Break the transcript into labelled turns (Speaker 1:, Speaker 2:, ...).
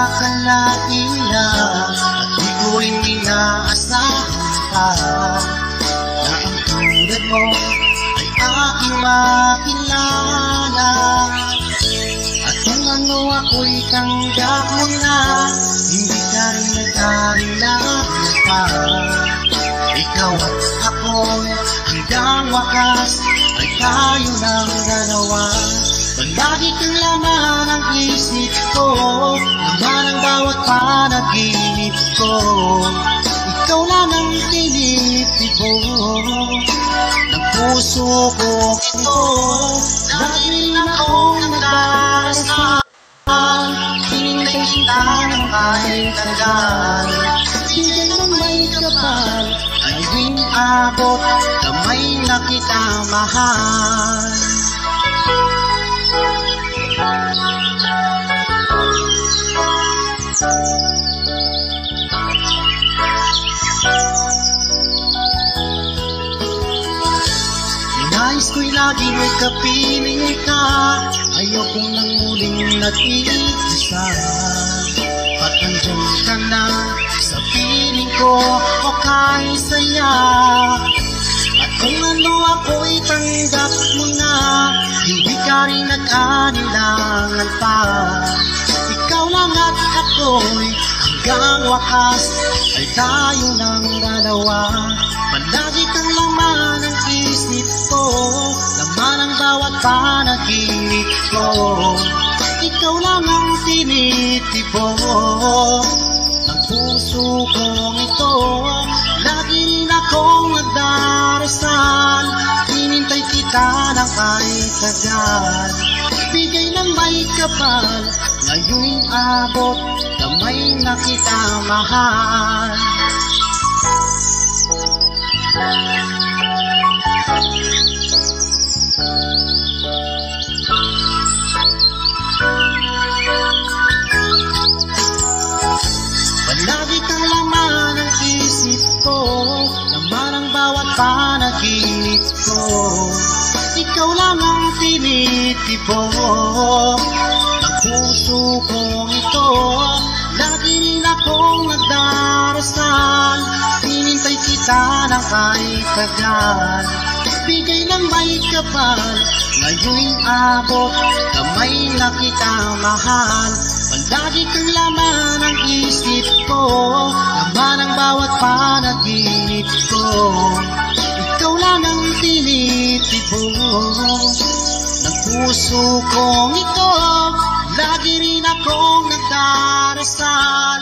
Speaker 1: akalain at di ko rin inaasahan pa na ang tulad mo ay aking makilala. At kung ano ako'y tanggap mo na, hindi ka rin nagkarilang pa. Ikaw at ako'y hanggang wakas ay tayo ng dalawa. Palagi kang laman ang isip ko, laman ang bawat panaginip ko. Ikaw lang ang tinitibo ng puso ko ito. Lagi rin akong nagdarasal, hinintay kita ng kahit tagal. Bigay ng may kapal, ay rin abot, kamay na kita mahal. Nais ko'y laging kapiling ka, ayokong nang muling nag-iisa. At nandiyan ka na sa piling ko, okay saya. At kung ano ako'y tanggap mo na, hindi ka rin nag-anilangan pa. Ikaw lang at ako'y hanggang wakas ay tayo ng dalawa. Palagi kang laman ng isip ko, laman ang bawat panaginip ko. Ikaw lang ang tinitibo ng puso kong ito. Lagi rin akong nagdarasal, hinintay kita ng kahit tagal. Bigay ng may kapal, ngayon'y abot, kamay na kita mahal. Palagi kang laman ng isip ko, laman ang bawat panaginip ko. Ikaw lang ang tinitibo ng puso kong ito. Lagi rin akong nagdarasal, hinintay kita ng kahit tagal. Bigay ng may kapal, ngayon'y abot, kamay na kita mahal. Palagi kang laman ang isip ko, laman ang bawat panaginip ko. Ikaw lang ang tinitibo ng puso kong ito. Lagi rin akong nagdarasal,